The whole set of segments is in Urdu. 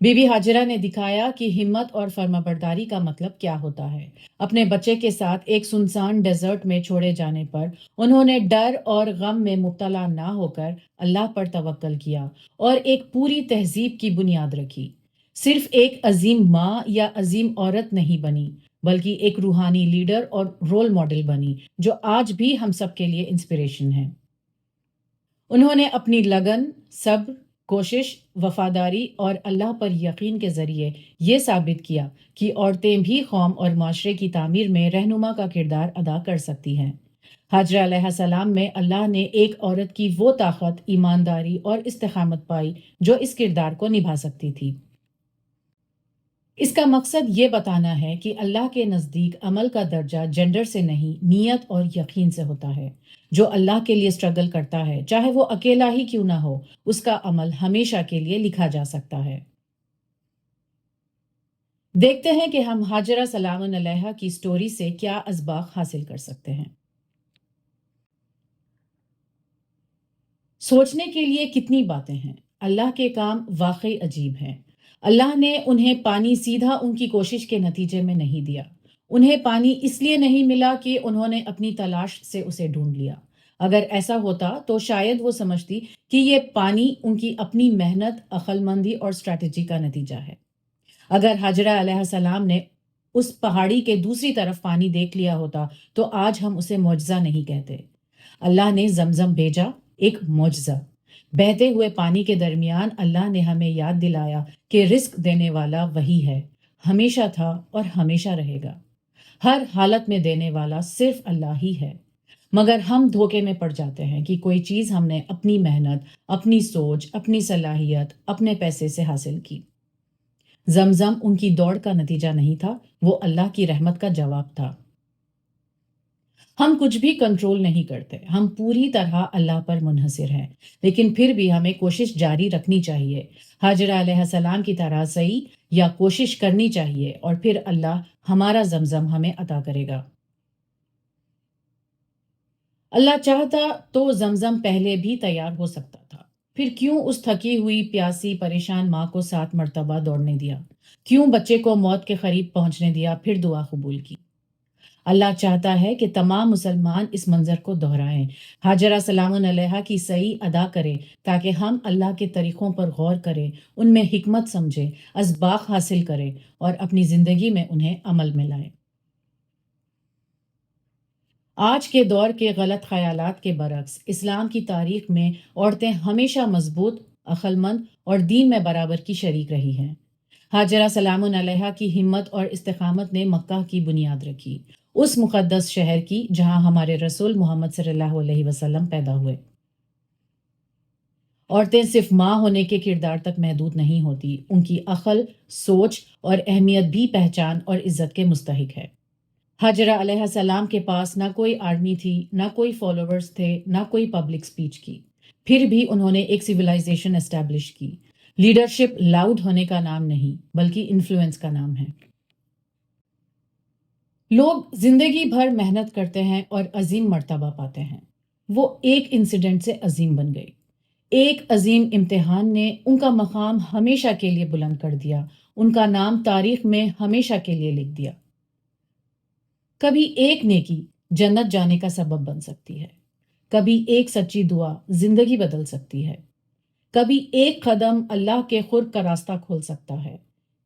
بی بی ہاجرہ نے دکھایا کہ ہمت اور فرمانبرداری کا مطلب کیا ہوتا ہے۔ اپنے بچے کے ساتھ ایک سنسان ڈیزرٹ میں چھوڑے جانے پر انہوں نے ڈر اور غم میں مبتلا نہ ہو کر اللہ پر توکل کیا اور ایک پوری تہذیب کی بنیاد رکھی۔ صرف ایک عظیم ماں یا عظیم عورت نہیں بنی، بلکہ ایک روحانی لیڈر اور رول ماڈل بنی جو آج بھی ہم سب کے لیے انسپریشن ہے۔ انہوں نے اپنی لگن، صبر، کوشش، وفاداری اور اللہ پر یقین کے ذریعے یہ ثابت کیا کہ عورتیں بھی قوم اور معاشرے کی تعمیر میں رہنما کا کردار ادا کر سکتی ہیں۔ حاجرہ علیہ السلام میں اللہ نے ایک عورت کی وہ طاقت، ایمانداری اور استقامت پائی جو اس کردار کو نبھا سکتی تھی۔ اس کا مقصد یہ بتانا ہے کہ اللہ کے نزدیک عمل کا درجہ جینڈر سے نہیں، نیت اور یقین سے ہوتا ہے۔ جو اللہ کے لیے اسٹرگل کرتا ہے، چاہے وہ اکیلا ہی کیوں نہ ہو، اس کا عمل ہمیشہ کے لیے لکھا جا سکتا ہے۔ دیکھتے ہیں کہ ہم ہاجرہ سلام علیہا کی سٹوری سے کیا اسباق حاصل کر سکتے ہیں۔ سوچنے کے لیے کتنی باتیں ہیں۔ اللہ کے کام واقعی عجیب ہیں۔ اللہ نے انہیں پانی سیدھا ان کی کوشش کے نتیجے میں نہیں دیا۔ انہیں پانی اس لیے نہیں ملا کہ انہوں نے اپنی تلاش سے اسے ڈھونڈ لیا۔ اگر ایسا ہوتا تو شاید وہ سمجھتی کہ یہ پانی ان کی اپنی محنت، عقل مندی اور اسٹریٹجی کا نتیجہ ہے۔ اگر ہاجرہ علیہ السلام نے اس پہاڑی کے دوسری طرف پانی دیکھ لیا ہوتا تو آج ہم اسے معجزہ نہیں کہتے۔ اللہ نے زمزم بھیجا، ایک معجزہ۔ بہتے ہوئے پانی کے درمیان اللہ نے ہمیں یاد دلایا کہ رزق دینے والا وہی ہے، ہمیشہ تھا اور ہمیشہ رہے گا۔ ہر حالت میں دینے والا صرف اللہ ہی ہے۔ مگر ہم دھوکے میں پڑ جاتے ہیں کہ کوئی چیز ہم نے اپنی محنت، اپنی سوچ، اپنی صلاحیت، اپنے پیسے سے حاصل کی۔ زمزم ان کی دوڑ کا نتیجہ نہیں تھا، وہ اللہ کی رحمت کا جواب تھا۔ ہم کچھ بھی کنٹرول نہیں کرتے، ہم پوری طرح اللہ پر منحصر ہیں، لیکن پھر بھی ہمیں کوشش جاری رکھنی چاہیے۔ ہاجرہ علیہ السلام کی طرح سعی یا کوشش کرنی چاہیے اور پھر اللہ ہمارا زمزم ہمیں عطا کرے گا۔ اللہ چاہتا تو زمزم پہلے بھی تیار ہو سکتا تھا، پھر کیوں اس تھکی ہوئی، پیاسی، پریشان ماں کو 7 مرتبہ دوڑنے دیا؟ کیوں بچے کو موت کے قریب پہنچنے دیا پھر دعا قبول کی؟ اللہ چاہتا ہے کہ تمام مسلمان اس منظر کو دہرائیں، ہاجرہ سلام علیہا کی سعی ادا کریں تاکہ ہم اللہ کے طریقوں پر غور کریں، ان میں حکمت سمجھیں، اسباق حاصل کریں اور اپنی زندگی میں انہیں عمل میں لائیں۔ آج کے دور کے غلط خیالات کے برعکس اسلام کی تاریخ میں عورتیں ہمیشہ مضبوط، عقل مند اور دین میں برابر کی شریک رہی ہیں۔ ہاجرہ سلام علیہا کی ہمت اور استقامت نے مکہ کی بنیاد رکھی، اس مقدس شہر کی جہاں ہمارے رسول محمد صلی اللہ علیہ وسلم پیدا ہوئے۔ عورتیں صرف ماں ہونے کے کردار تک محدود نہیں ہوتی، ان کی عقل، سوچ اور اہمیت بھی پہچان اور عزت کے مستحق ہے۔ ہاجرہ علیہ السلام کے پاس نہ کوئی آرمی تھی، نہ کوئی فالوورز تھے، نہ کوئی پبلک سپیچ کی، پھر بھی انہوں نے ایک سویلائزیشن اسٹیبلش کی۔ لیڈرشپ لاؤڈ ہونے کا نام نہیں، بلکہ انفلوئنس کا نام ہے۔ لوگ زندگی بھر محنت کرتے ہیں اور عظیم مرتبہ پاتے ہیں، وہ ایک انسیڈنٹ سے عظیم بن گئی۔ ایک عظیم امتحان نے ان کا مقام ہمیشہ کے لیے بلند کر دیا، ان کا نام تاریخ میں ہمیشہ کے لیے لکھ دیا۔ کبھی ایک نیکی جنت جانے کا سبب بن سکتی ہے، کبھی ایک سچی دعا زندگی بدل سکتی ہے، کبھی ایک قدم اللہ کے قرب کا راستہ کھول سکتا ہے،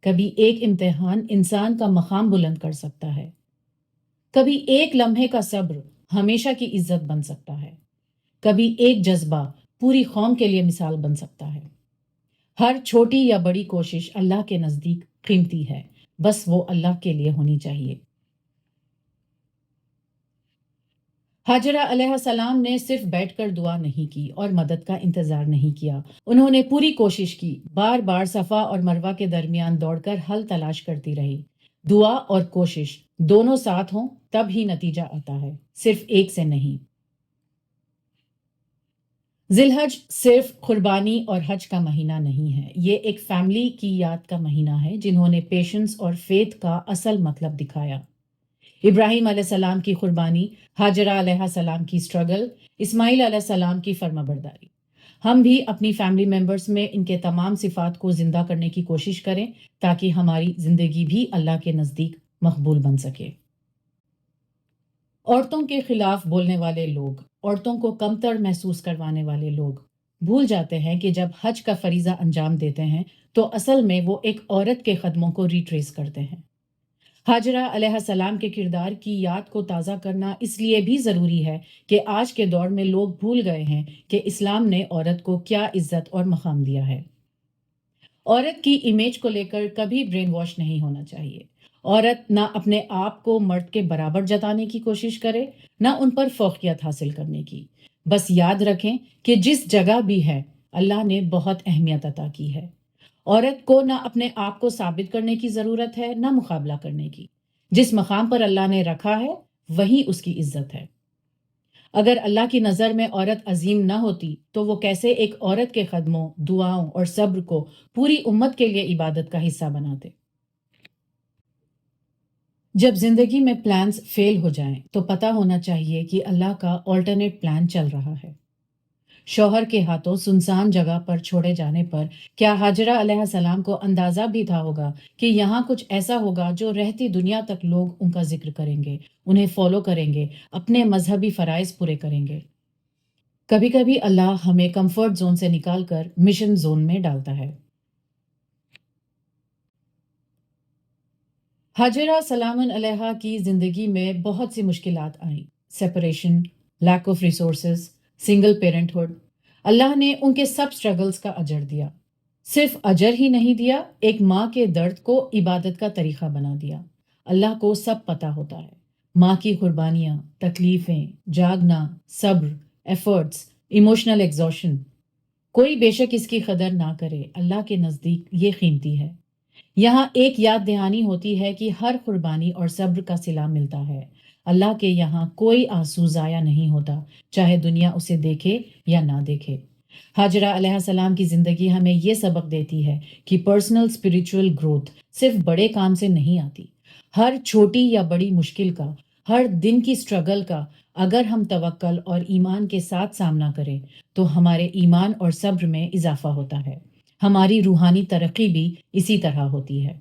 کبھی ایک امتحان انسان کا مقام بلند کر سکتا ہے، کبھی ایک لمحے کا صبر ہمیشہ کی عزت بن سکتا ہے، کبھی ایک جذبہ پوری قوم کے لیے مثال بن سکتا ہے۔ ہر چھوٹی یا بڑی کوشش اللہ کے نزدیک قیمتی ہے، بس وہ اللہ کے لیے ہونی چاہیے۔ ہاجرہ علیہ السلام نے صرف بیٹھ کر دعا نہیں کی اور مدد کا انتظار نہیں کیا، انہوں نے پوری کوشش کی، بار بار صفا اور مروہ کے درمیان دوڑ کر حل تلاش کرتی رہی۔ دعا اور کوشش دونوں ساتھ ہوں تب ہی نتیجہ آتا ہے، صرف ایک سے نہیں۔ ذی الحج صرف قربانی اور حج کا مہینہ نہیں ہے، یہ ایک فیملی کی یاد کا مہینہ ہے جنہوں نے پیشنس اور فیتھ کا اصل مطلب دکھایا۔ ابراہیم علیہ السلام کی قربانی، ہاجرہ علیہ السلام کی سٹرگل، اسماعیل علیہ السلام کی فرمانبرداری۔ ہم بھی اپنی فیملی ممبرز میں ان کے تمام صفات کو زندہ کرنے کی کوشش کریں تاکہ ہماری زندگی بھی اللہ کے نزدیک مقبول بن سکے۔ عورتوں کے خلاف بولنے والے لوگ، عورتوں کو کمتر محسوس کروانے والے لوگ بھول جاتے ہیں کہ جب حج کا فریضہ انجام دیتے ہیں تو اصل میں وہ ایک عورت کے قدموں کو ریٹریس کرتے ہیں۔ ہاجرہ علیہ السلام کے کردار کی یاد کو تازہ کرنا اس لیے بھی ضروری ہے کہ آج کے دور میں لوگ بھول گئے ہیں کہ اسلام نے عورت کو کیا عزت اور مقام دیا ہے۔ عورت کی امیج کو لے کر کبھی برین واش نہیں ہونا چاہیے۔ عورت نہ اپنے آپ کو مرد کے برابر جتانے کی کوشش کرے، نہ ان پر فوقیت حاصل کرنے کی۔ بس یاد رکھیں کہ جس جگہ بھی ہے اللہ نے بہت اہمیت عطا کی ہے۔ عورت کو نہ اپنے آپ کو ثابت کرنے کی ضرورت ہے، نہ مقابلہ کرنے کی۔ جس مقام پر اللہ نے رکھا ہے وہیں اس کی عزت ہے۔ اگر اللہ کی نظر میں عورت عظیم نہ ہوتی تو وہ کیسے ایک عورت کے قدموں، دعاؤں اور صبر کو پوری امت کے لیے عبادت کا حصہ بناتے؟ جب زندگی میں پلانز فیل ہو جائیں تو پتہ ہونا چاہیے کہ اللہ کا آلٹرنیٹ پلان چل رہا ہے۔ شوہر کے ہاتھوں سنسان جگہ پر چھوڑے جانے پر کیا ہاجرہ علیہ السلام کو اندازہ بھی تھا ہوگا کہ یہاں کچھ ایسا ہوگا جو رہتی دنیا تک لوگ ان کا ذکر کریں گے، انہیں فالو کریں گے، اپنے مذہبی فرائض پورے کریں گے۔ کبھی کبھی اللہ ہمیں کمفرٹ زون سے نکال کر مشن زون میں ڈالتا ہے۔ ہاجرہ سلام علیہا کی زندگی میں بہت سی مشکلات آئیں، separation, lack of resources, single parenthood. اللہ نے ان کے سب سٹرگلز کا اجر دیا۔ صرف اجر ہی نہیں دیا، ایک ماں کے درد کو عبادت کا طریقہ بنا دیا۔ اللہ کو سب پتہ ہوتا ہے، ماں کی قربانیاں، تکلیفیں، جاگنا، صبر، ایفرٹس، ایموشنل ایگزوشن۔ کوئی بے شک اس کی قدر نہ کرے، اللہ کے نزدیک یہ قیمتی ہے۔ یہاں ایک یاد دہانی ہوتی ہے کہ ہر قربانی اور صبر کا صلہ ملتا ہے۔ اللہ کے یہاں کوئی آنسو ضائع نہیں ہوتا، چاہے دنیا اسے دیکھے یا نہ دیکھے۔ ہاجرہ علیہ السلام کی زندگی ہمیں یہ سبق دیتی ہے کہ پرسنل اسپریچول گروتھ صرف بڑے کام سے نہیں آتی۔ ہر چھوٹی یا بڑی مشکل کا، ہر دن کی سٹرگل کا اگر ہم توکل اور ایمان کے ساتھ سامنا کریں تو ہمارے ایمان اور صبر میں اضافہ ہوتا ہے۔ ہماری روحانی ترقی بھی اسی طرح ہوتی ہے۔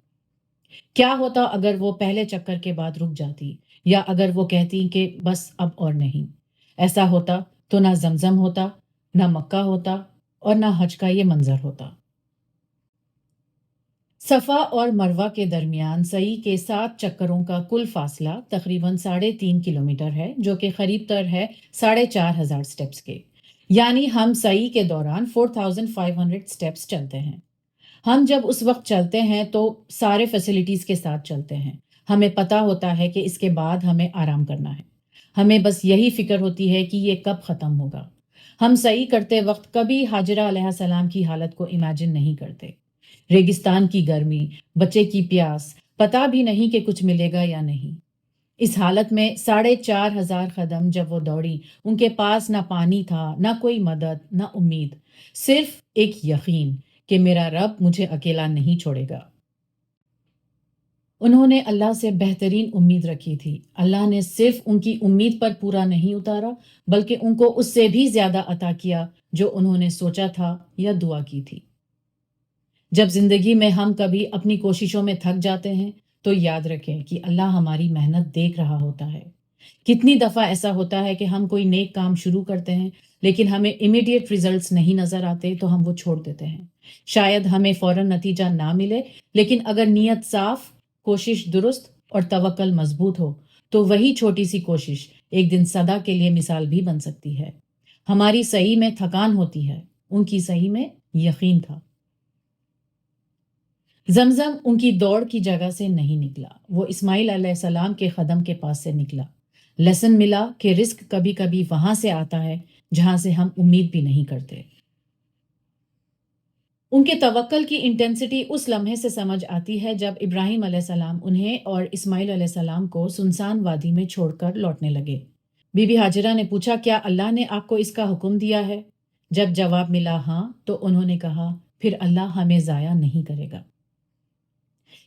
کیا ہوتا اگر وہ پہلے چکر کے بعد رک جاتی، یا اگر وہ کہتی کہ بس اب اور نہیں؟ ایسا ہوتا تو نہ زمزم ہوتا، نہ مکہ ہوتا، اور نہ حج کا یہ منظر ہوتا۔ صفا اور مروہ کے درمیان سعی کے 7 چکروں کا کل فاصلہ تقریباً 3.5 کلومیٹر ہے، جو کہ قریب تر ہے 4,500 سٹیپس کے۔ یعنی ہم سعی کے دوران 4,500 سٹیپس چلتے ہیں۔ ہم جب اس وقت چلتے ہیں تو سارے فیسلٹیز کے ساتھ چلتے ہیں۔ ہمیں پتہ ہوتا ہے کہ اس کے بعد ہمیں آرام کرنا ہے۔ ہمیں بس یہی فکر ہوتی ہے کہ یہ کب ختم ہوگا۔ ہم سعی کرتے وقت کبھی ہاجرہ علیہ السلام کی حالت کو امیجن نہیں کرتے۔ ریگستان کی گرمی، بچے کی پیاس، پتہ بھی نہیں کہ کچھ ملے گا یا نہیں۔ اس حالت میں 4,500 قدم جب وہ دوڑی، ان کے پاس نہ پانی تھا، نہ کوئی مدد، نہ امید، صرف ایک یقین کہ میرا رب مجھے اکیلا نہیں چھوڑے گا۔ انہوں نے اللہ سے بہترین امید رکھی تھی۔ اللہ نے صرف ان کی امید پر پورا نہیں اتارا، بلکہ ان کو اس سے بھی زیادہ عطا کیا جو انہوں نے سوچا تھا یا دعا کی تھی۔ جب زندگی میں ہم کبھی اپنی کوششوں میں تھک جاتے ہیں تو یاد رکھیں کہ اللہ ہماری محنت دیکھ رہا ہوتا ہے۔ کتنی دفعہ ایسا ہوتا ہے کہ ہم کوئی نیک کام شروع کرتے ہیں لیکن ہمیں امیڈیٹ ریزلٹس نہیں نظر آتے تو ہم وہ چھوڑ دیتے ہیں۔ شاید ہمیں فوراً نتیجہ نہ ملے، لیکن اگر نیت صاف، کوشش درست اور توکل مضبوط ہو تو وہی چھوٹی سی کوشش ایک دن صدا کے لیے مثال بھی بن سکتی ہے۔ ہماری سعی میں تھکان ہوتی ہے، ان کی سعی میں یقین تھا۔ زمزم ان کی دوڑ کی جگہ سے نہیں نکلا، وہ اسماعیل علیہ السلام کے قدم کے پاس سے نکلا۔ لیسن ملا کہ رزق کبھی کبھی وہاں سے آتا ہے جہاں سے ہم امید بھی نہیں کرتے۔ ان کے توکل کی انٹینسٹی اس لمحے سے سمجھ آتی ہے جب ابراہیم علیہ السلام انہیں اور اسماعیل علیہ السلام کو سنسان وادی میں چھوڑ کر لوٹنے لگے۔ بی بی ہاجرہ نے پوچھا، کیا اللہ نے آپ کو اس کا حکم دیا ہے؟ جب جواب ملا ہاں، تو انہوں نے کہا، پھر اللہ ہمیں ضائع نہیں کرے گا۔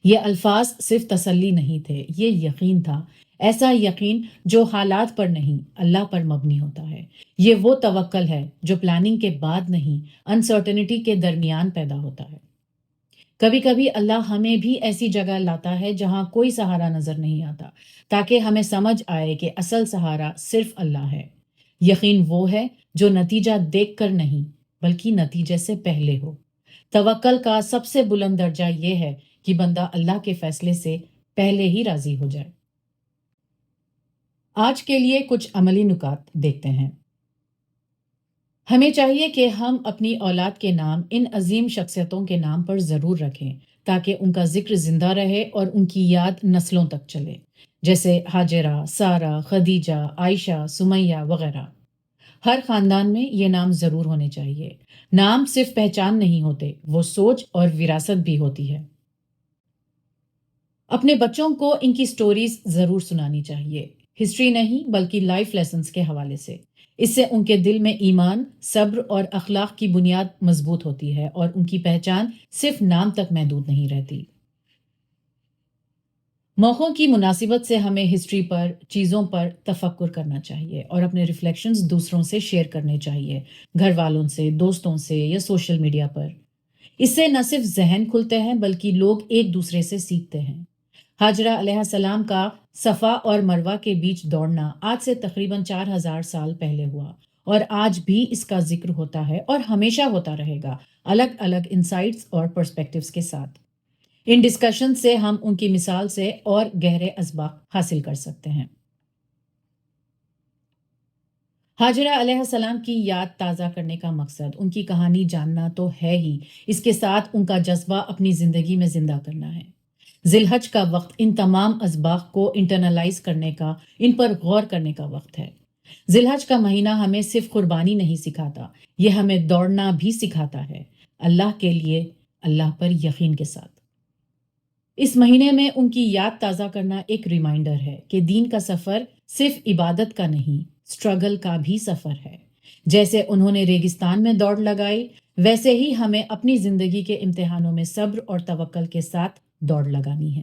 یہ الفاظ صرف تسلی نہیں تھے، یہ یقین تھا، ایسا یقین جو حالات پر نہیں اللہ پر مبنی ہوتا ہے۔ یہ وہ توکل ہے جو پلاننگ کے بعد نہیں، انسرٹنٹی کے درمیان پیدا ہوتا ہے۔ کبھی کبھی اللہ ہمیں بھی ایسی جگہ لاتا ہے جہاں کوئی سہارا نظر نہیں آتا، تاکہ ہمیں سمجھ آئے کہ اصل سہارا صرف اللہ ہے۔ یقین وہ ہے جو نتیجہ دیکھ کر نہیں بلکہ نتیجے سے پہلے ہو۔ توکل کا سب سے بلند درجہ یہ ہے کہ بندہ اللہ کے فیصلے سے پہلے ہی راضی ہو جائے۔ آج کے لیے کچھ عملی نکات دیکھتے ہیں۔ ہمیں چاہیے کہ ہم اپنی اولاد کے نام ان عظیم شخصیتوں کے نام پر ضرور رکھیں تاکہ ان کا ذکر زندہ رہے اور ان کی یاد نسلوں تک چلے، جیسے ہاجرہ، سارہ، خدیجہ، عائشہ، سمیہ وغیرہ۔ ہر خاندان میں یہ نام ضرور ہونے چاہیے۔ نام صرف پہچان نہیں ہوتے، وہ سوچ اور وراثت بھی ہوتی ہے۔ اپنے بچوں کو ان کی سٹوریز ضرور سنانی چاہیے، ہسٹری نہیں بلکہ لائف لیسنز کے حوالے سے۔ اس سے ان کے دل میں ایمان، صبر اور اخلاق کی بنیاد مضبوط ہوتی ہے اور ان کی پہچان صرف نام تک محدود نہیں رہتی۔ موقعوں کی مناسبت سے ہمیں ہسٹری پر، چیزوں پر تفکر کرنا چاہیے اور اپنے ریفلیکشنز دوسروں سے شیئر کرنے چاہیے، گھر والوں سے، دوستوں سے یا سوشل میڈیا پر۔ اس سے نہ صرف ذہن کھلتے ہیں بلکہ لوگ ایک دوسرے سے سیکھتے ہیں۔ ہاجرہ علیہ السلام کا صفا اور مروہ کے بیچ دوڑنا آج سے تقریباً 4000 سال پہلے ہوا، اور آج بھی اس کا ذکر ہوتا ہے اور ہمیشہ ہوتا رہے گا، الگ الگ انسائٹس اور پرسپیکٹیوز کے ساتھ۔ ان ڈسکشن سے ہم ان کی مثال سے اور گہرے اسباق حاصل کر سکتے ہیں۔ ہاجرہ علیہ السلام کی یاد تازہ کرنے کا مقصد ان کی کہانی جاننا تو ہے ہی، اس کے ساتھ ان کا جذبہ اپنی زندگی میں زندہ کرنا ہے۔ ذی الحج کا وقت ان تمام اسباق کو انٹرنلائز کرنے کا، ان پر غور کرنے کا وقت ہے۔ ذی الحج کا مہینہ ہمیں صرف قربانی نہیں سکھاتا، یہ ہمیں دوڑنا بھی سکھاتا ہے، اللہ کے لیے، اللہ پر یقین کے ساتھ۔ اس مہینے میں ان کی یاد تازہ کرنا ایک ریمائنڈر ہے کہ دین کا سفر صرف عبادت کا نہیں، سٹرگل کا بھی سفر ہے۔ جیسے انہوں نے ریگستان میں دوڑ لگائی، ویسے ہی ہمیں اپنی زندگی کے امتحانوں میں صبر اور توکل کے ساتھ دوڑ لگانی ہے۔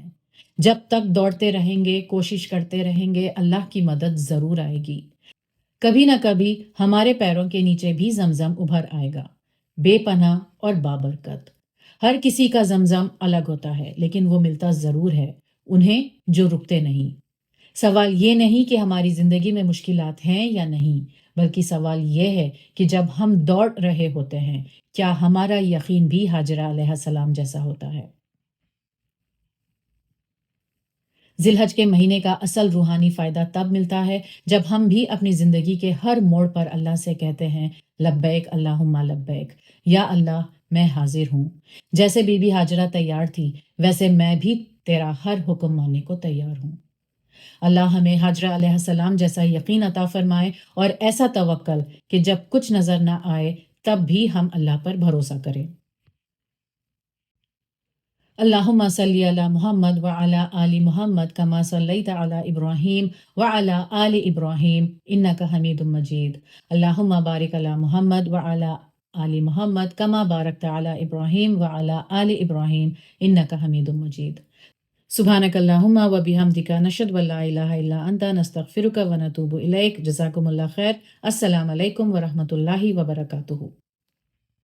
جب تک دوڑتے رہیں گے، کوشش کرتے رہیں گے، اللہ کی مدد ضرور آئے گی۔ کبھی نہ کبھی ہمارے پیروں کے نیچے بھی زمزم ابھر آئے گا، بے پناہ اور بابرکت۔ ہر کسی کا زمزم الگ ہوتا ہے، لیکن وہ ملتا ضرور ہے انہیں جو رکتے نہیں۔ سوال یہ نہیں کہ ہماری زندگی میں مشکلات ہیں یا نہیں، بلکہ سوال یہ ہے کہ جب ہم دوڑ رہے ہوتے ہیں، کیا ہمارا یقین بھی ہاجرہ علیہ السلام جیسا ہوتا ہے؟ ذی الحج کے مہینے کا اصل روحانی فائدہ تب ملتا ہے جب ہم بھی اپنی زندگی کے ہر موڑ پر اللہ سے کہتے ہیں، لبیک اللہم لبیک، یا اللہ میں حاضر ہوں۔ جیسے بی بی ہاجرہ تیار تھی، ویسے میں بھی تیرا ہر حکم ماننے کو تیار ہوں۔ اللہ ہمیں ہاجرہ علیہ السلام جیسا یقین عطا فرمائے اور ایسا توکل کہ جب کچھ نظر نہ آئے تب بھی ہم اللہ پر بھروسہ کریں۔ اللہم صلی علی محمد وعلی آل محمد کما صلیت علی ابراہیم وعلی آل ابراہیم انک حمید مجید۔ اللہم بارک علی محمد وعلی آل محمد کما بارکت علی ابراہیم وعلی آل ابراہیم انک حمید مجید۔ سبحانک اللہم و بحمدک نشہد ان لا الہ الا انت نستغفرک و نتوب الیک۔ جزاکم اللہ خیر۔ السلام علیکم ورحمۃ اللہ وبرکاتہ۔